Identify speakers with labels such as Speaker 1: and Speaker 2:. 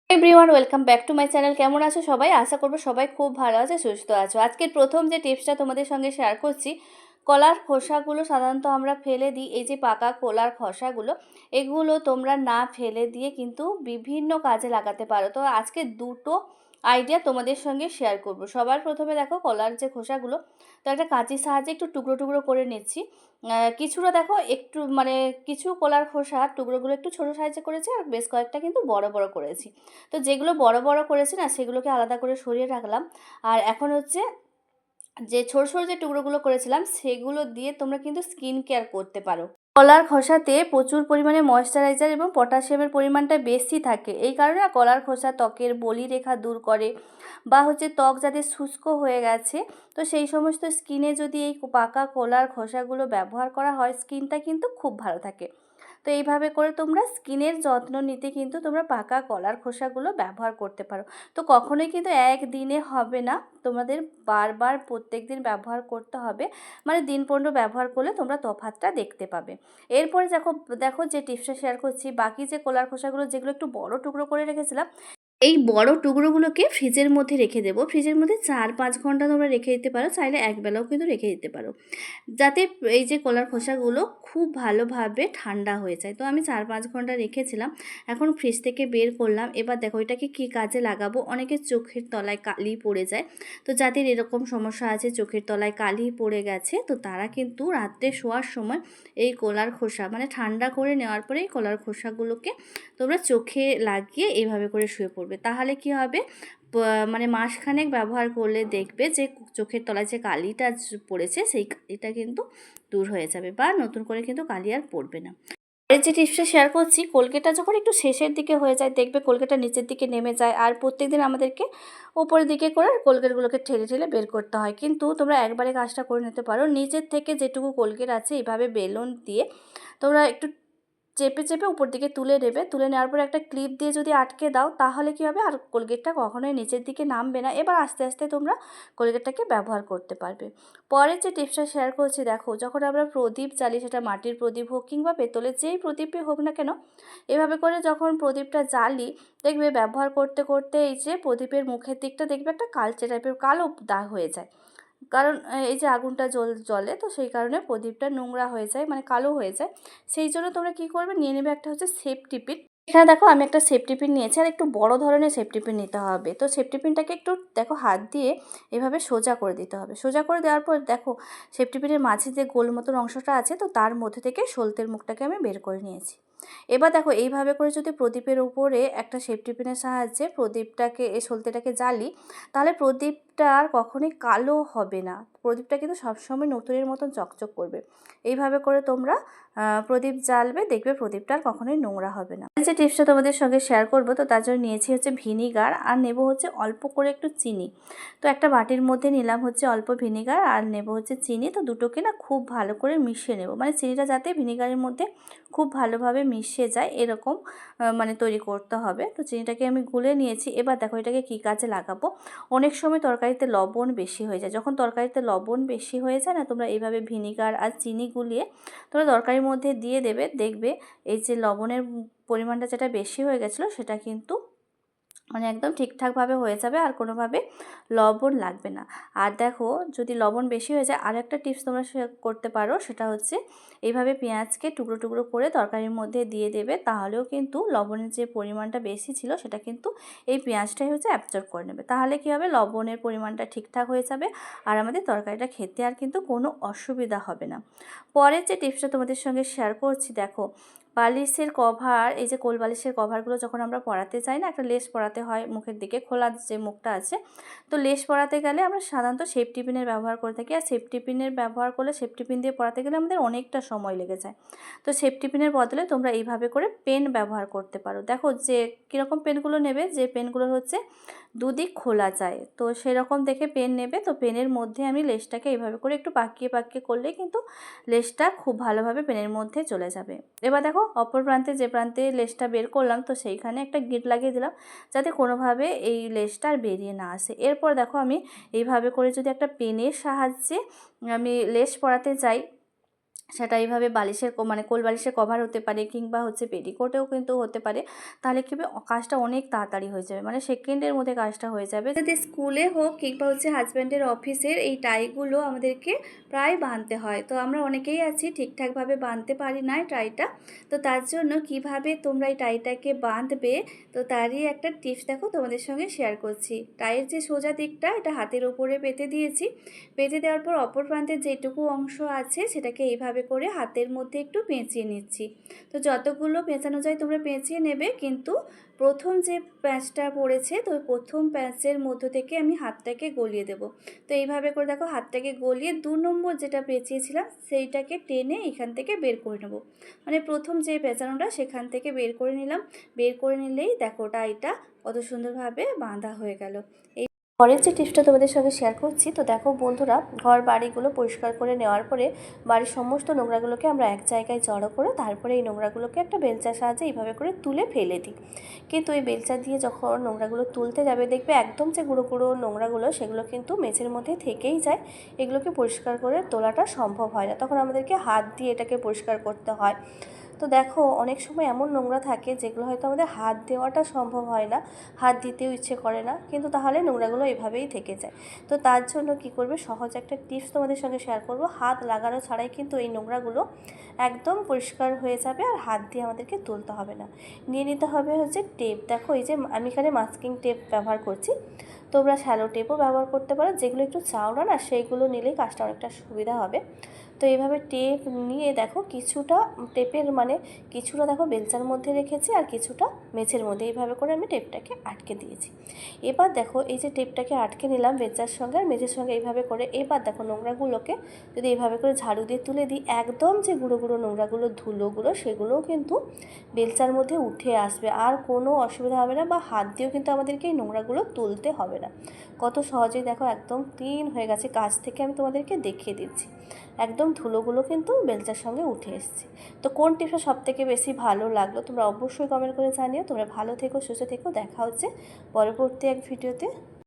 Speaker 1: Everyone welcome back to my channel. কেমন আছো সবাই? আশা করবো সবাই খুব ভালো আছে, সুস্থ আছো। আজকের প্রথম যে টিপসটা তোমাদের সঙ্গে শেয়ার করছি, কলার খোসাগুলো সাধারণত আমরা ফেলে দিই। এই যে পাকা কলার খোসাগুলো, এগুলো তোমরা না ফেলে দিয়ে কিন্তু বিভিন্ন কাজে লাগাতে পারো। তো আজকে দুটো আইডিয়া তোমাদের সঙ্গে শেয়ার করব। সবার প্রথমে দেখো কলার যে খোসাগুলো, তো একটা কাঁচির সাহায্যে একটু টুকরো টুকরো করে নিচ্ছি। কিছুটা দেখো একটু মানে কিছু কলার খোসার টুকরোগুলো একটু ছোটো সাইজে করেছি, আর বেশ কয়েকটা কিন্তু বড় বড় করেছি। তো যেগুলো বড় বড় করেছি না, সেগুলোকে আলাদা করে সরিয়ে রাখলাম। আর এখন হচ্ছে যে ছোট ছোট যে টুকরোগুলো করেছিলাম, সেগুলো দিয়ে তোমরা কিন্তু স্কিন কেয়ার করতে পারো। কলার খোসাতে প্রচুর পরিমাণে ময়েশ্চারাইজার এবং পটাশিয়ামের পরিমাণটা বেশি থাকে। এই কারণে কলার খোসা ত্বকের বলিরেখা দূর করে, বা হচ্ছে ত্বক যাদের শুষ্ক হয়ে গেছে, তো সেই সমস্ত স্কিনে যদি এই পাকা কলার খোসাগুলো ব্যবহার করা হয়, স্কিনটা কিন্তু খুব ভালো থাকে। তো এইভাবে করে তোমরা স্কিনের যত্ন নিতে কিন্তু তোমরা পাকা কলার খোসাগুলো ব্যবহার করতে পারো। তো কখনোই কিন্তু একদিনে হবে না, তোমাদের বারবার প্রত্যেক দিন ব্যবহার করতে হবে। মানে দিন 15 ব্যবহার করলে তোমরা তফাৎটা দেখতে পাবে। এরপরে দেখো দেখো যে টিপসটা শেয়ার করছি, বাকি যে কলার খোসাগুলো যেগুলো একটু বড় টুকরো করে রেখেছিলাম, এই বড় টুকরোগুলোকে ফ্রিজের মধ্যে রেখে দেবো। ফ্রিজের মধ্যে 4-5 ঘন্টা তোমরা রেখে দিতে পারো, চাইলে একবেলাও কিন্তু রেখে দিতে পারো, যাতে এই যে কলার খোসাগুলো খুব ভালোভাবে ঠান্ডা হয়ে যায়। তো আমি 4-5 ঘন্টা রেখেছিলাম, এখন ফ্রিজ থেকে বের করলাম। এবার দেখো এটাকে কী কাজে লাগাবো। অনেকের চোখের তলায় কালি পড়ে যায়, তো যাদের এরকম সমস্যা আছে, চোখের তলায় কালি পড়ে গেছে, তো তারা কিন্তু রাত্রে শোয়ার সময় এই কলার খোসা মানে ঠান্ডা করে নেওয়ার পরে এই কলার খোসাগুলোকে তোমরা চোখে লাগিয়ে এইভাবে করে শুয়ে পড়বে। তাহলে কি হবে, মানে মাসখানেক ব্যবহার করলে দেখবে যে চোখের তলায় যে কালিটা পড়েছে, সেই কালিটা কিন্তু দূর হয়ে যাবে, বা নতুন করে কিন্তু কালি আর পড়বে না। এর যে টিপসটা শেয়ার করছি, কোলগেটটা যখন একটু শেষের দিকে হয়ে যায়, দেখবে কোলগেটটা নিচের দিকে নেমে যায়, আর প্রত্যেকদিন আমাদেরকে উপরের দিকে করে কোলগেটগুলোকে ঠেলে ঠেলে বের করতে হয়। কিন্তু তোমরা একবারে কাজটা করে নিতে পারো। নিচের থেকে যেটুকু কোলগেট আছে, এইভাবে বেলুন দিয়ে তোমরা একটু চেপে চেপে উপর দিকে তুলে নেবে। তুলে নেওয়ার পর একটা ক্লিপ দিয়ে যদি আটকে দাও, তাহলে কি হবে, আর কোলগেটটা কখনোই নিচের দিকে নামবে না। এবার আস্তে আস্তে তোমরা কোলগেটটাকে ব্যবহার করতে পারবে। পরের যে টিপসটা শেয়ার করছি, দেখো যখন আমরা প্রদীপ জ্বালি, সেটা মাটির প্রদীপ হোক কিংবা পেতলের যেই প্রদীপই হোক না কেন, এভাবে করে যখন প্রদীপটা জ্বালি, দেখবে ব্যবহার করতে করতে এই যে প্রদীপের মুখের দিকটা দেখবে একটা কালচে টাইপের কালো দাগ হয়ে যায়। কারণ এই যে আগুনটা জ্বলে, তো সেই কারণে প্রদীপটা নোংরা হয়ে যায়, মানে কালো হয়ে যায়। সেই জন্য তোমরা কী করবে, নিয়ে নেবে একটা হচ্ছে সেফটি পিন। এখানে দেখো আমি একটা সেফটি পিন নিয়েছি, আর একটু বড় ধরনের সেফটি পিন নিতে হবে। তো সেফটি পিনটাকে একটু দেখো হাত দিয়ে এভাবে সোজা করে দিতে হবে। সোজা করে দেওয়ার পর দেখো সেফটি পিনের মাঝে যে গোল মতন অংশটা আছে, তো তার মধ্যে থেকে সলতের মুখটাকে আমি বের করে নিয়েছি। এবার দেখো এইভাবে করে যদি প্রদীপের উপরে একটা সেফটি পিনের সাহায্যে প্রদীপটাকে এই সলতেটাকে জ্বালি, তাহলে প্রদীপটা আর কখনোই কালো হবে না। প্রদীপটা কিন্তু সবসময় নতুনের মতন চকচক করবে। এইভাবে করে তোমরা প্রদীপ জ্বালবে, দেখবে প্রদীপটা আর কখনোই নোংরা হবে না। যে টিপসটা তোমাদের সঙ্গে শেয়ার করবো, তো তার জন্য নিয়েছি হচ্ছে ভিনিগার, আর নেব হচ্ছে অল্প করে একটু চিনি। তো একটা বাটির মধ্যে নিলাম হচ্ছে অল্প ভিনিগার, আর নেব হচ্ছে চিনি। তো দুটোকে না খুব ভালো করে মিশিয়ে নেব, মানে চিনিটা যাতে ভিনিগারের মধ্যে খুব ভালোভাবে মিশে যায়, এরকম মানে তৈরি করতে হবে। তো চিনিটাকে আমি গুলে নিয়েছি। এবার দেখো এটাকে কী কাজে লাগাবো। অনেক সময় তরকারিতে লবণ বেশি হয়ে যায়, যখন তরকারিতে লবণ বেশি হয়ে যায় না, তোমরা এইভাবে ভিনিগার আর চিনি গুলিয়ে তোমরা তরকারির মধ্যে দিয়ে দেবে। দেখবে এই যে লবণের পরিমাণটা যেটা বেশি হয়ে গেছিলো, সেটা কিন্তু মানে একদম ঠিকঠাকভাবে হয়ে যাবে, আর কোনোভাবে লবণ লাগবে না। আর দেখো যদি লবণ বেশি হয়ে যায়, আরও একটা টিপস তোমরা করতে পারো, সেটা হচ্ছে এইভাবে পেঁয়াজকে টুকরো টুকরো করে তরকারির মধ্যে দিয়ে দেবে। তাহলেও কিন্তু লবণের যে পরিমাণটা বেশি ছিল, সেটা কিন্তু এই পেঁয়াজটাই হচ্ছে অ্যাবজর্ব করে নেবে। তাহলে কী হবে, লবণের পরিমাণটা ঠিকঠাক হয়ে যাবে, আর আমাদের তরকারিটা খেতে আর কিন্তু কোনো অসুবিধা হবে না। পরের যে টিপসটা তোমাদের সঙ্গে শেয়ার করছি, দেখো বালিশের কভার, এই যে কোল বালিশের কভারগুলো যখন আমরা পরাতে যাই না, একটা লেস পরাতে হয় মুখের দিকে, খোলা যে মুখটা আছে, তো লেস পরাতে গেলে আমরা সাধারণত সেফটি পিনের ব্যবহার করে থাকি। আর সেফটি পিনের ব্যবহার করলে, সেফটি পিন দিয়ে পরাতে গেলে আমাদের অনেকটা সময় লেগে যায়। তো সেফটি পিনের বদলে তোমরা এইভাবে করে পেন ব্যবহার করতে পারো। দেখো যে কীরকম পেনগুলো নেবে, যে পেনগুলো হচ্ছে দুদিক খোলা যায়, তো সেরকম দেখে পেন নেবে। তো পেনের মধ্যে আমি লেসটাকে এইভাবে করে একটু পাকিয়ে পাকিয়ে করলে কিন্তু লেসটা খুব ভালোভাবে পেনের মধ্যে চলে যাবে। এবার দেখো অপর প্রান্তে যে প্রান্তে লেসটা বের করলাম, তো সেইখানে একটা গিঁট লাগিয়ে দিলাম, যাতে কোনোভাবে এই লেসটা আর বেরিয়ে না আসে। এরপর দেখো আমি এইভাবে করে যদি একটা পেনের সাহায্যে আমি লেস পরাতে যাই, সেটা এইভাবে বালিশের মানে কোল বালিশের কভার হতে পারে, কিংবা হচ্ছে পেটিকোটেও কিন্তু হতে পারে। তাহলে কী হবে, কাজটা অনেক তাড়াতাড়ি হয়ে যাবে, মানে সেকেন্ডের মধ্যে কাজটা হয়ে যাবে। যদি স্কুলে হোক কিংবা হচ্ছে হাজব্যান্ডের অফিসের, এই টাইগুলো আমাদেরকে প্রায় বাঁধতে হয়। তো আমরা অনেকেই আছি ঠিকঠাকভাবে বাঁধতে পারি না এই টাইটা। তো তার জন্য কিভাবে তোমরা এই টাইটাকে বাঁধবে, তো তারই একটা টিপস দেখো তোমাদের সঙ্গে শেয়ার করছি। টাইয়ের যে সোজা দিকটা, এটা হাতের ওপরে পেতে দিয়েছি। পেতে দেওয়ার পর অপর প্রান্তের যেটুকু অংশ আছে সেটাকে এইভাবে করে হাতের মধ্যে একটু পেঁচিয়ে নিচ্ছি। তো যতগুলো পেঁচানো যায় তোমরা পেঁচিয়ে নেবে, কিন্তু প্রথম যে প্যাঁচটা পড়েছে, তো প্রথম প্যাঁচের মধ্য থেকে আমি হাতটাকে গলিয়ে দেব। তো এইভাবে করে দেখো হাতটাকে গলিয়ে 2 নম্বর যেটা পেঁচিয়েছিলাম সেইটাকে টেনে এখান থেকে বের করে নেব। মানে প্রথম যে পেঁচানোটা সেখান থেকে বের করে নিলাম। বের করে নিলেই দেখো টাইটা কত সুন্দরভাবে বাঁধা হয়ে গেল। পরের যে টিপসটা তোমাদের সঙ্গে শেয়ার করছি, তো দেখো বন্ধুরা, ঘর বাড়িগুলো পরিষ্কার করে নেওয়ার পরে বাড়ির সমস্ত নোংরাগুলোকে আমরা এক জায়গায় জড়ো করে তারপরে এই নোংরাগুলোকে একটা বেলচার সাহায্যে এইভাবে করে তুলে ফেলে দিই। কিন্তু এই বেলচা দিয়ে যখন নোংরাগুলো তুলতে যাবে, দেখবে একদম যে গুঁড়ো গুঁড়ো নোংরাগুলো সেগুলো কিন্তু মেঝের মধ্যে থেকেই যায়। এগুলোকে পরিষ্কার করে তোলাটা সম্ভব হয় না, তখন আমাদেরকে হাত দিয়ে এটাকে পরিষ্কার করতে হয়। তো দেখো অনেক সময় এমন নোংরা থাকে যেগুলো হয়তো আমাদের হাত দেওয়াটা সম্ভব হয় না, হাত দিতেও ইচ্ছে করে না, কিন্তু তাহলে নোংরাগুলো এভাবেই থেকে যায়। তো তার জন্য কি করবে, সহজ একটা টিপস তোমাদের সঙ্গে শেয়ার করব। হাত লাগানো ছাড়াই কিন্তু এই নোংরাগুলো একদম পরিষ্কার হয়ে যাবে, আর হাত দিয়ে আমাদেরকে তুলতে হবে না। নিয়ে নিতে হবে হচ্ছে টেপ। দেখো এই যে আমি এখানে মাস্কিং টেপ ব্যবহার করছি, তোমরা শ্যালো টেপও ব্যবহার করতে পারো। যেগুলো একটু চাওড়া না, সেইগুলো নিলেই কাজটা অনেকটা সুবিধা হবে। তো এইভাবে টেপ নিয়ে দেখো কিছুটা টেপের মানে কিছুটা দেখো বেলচার মধ্যে রেখেছি, আর কিছুটা মেঝের মধ্যে, এইভাবে করে আমি টেপটাকে আটকে দিয়েছি। এবার দেখো এই যে টেপটাকে আটকে নিলাম বেলচার সঙ্গে আর মেঝের সঙ্গে এইভাবে করে, এবার দেখো নোংরাগুলোকে যদি এইভাবে করে ঝাড়ু দিয়ে তুলে দিই, একদম যে গুঁড়ো গুঁড়ো নোংরাগুলো ধুলোগুলো সেগুলোও কিন্তু বেলচার মধ্যে উঠে আসবে, আর কোনো অসুবিধা হবে না, বা হাত দিয়েও কিন্তু আমাদেরকে এই নোংরাগুলো তুলতে হবে না। কত সহজেই দেখো একদম ক্লিন হয়ে গেছে। কাছ থেকে আমি তোমাদেরকে দেখিয়ে দিচ্ছি, একদম ধুলোগুলো কিন্তু বেলচার সঙ্গে উঠে এসেছে। তো কোন টিপসটা সবথেকে বেশি ভালো লাগলো তোমরা অবশ্যই কমেন্ট করে জানিও। তোমরা ভালো থেকো, সুস্থ থেকো, দেখা হচ্ছে পরবর্তী এক ভিডিওতে।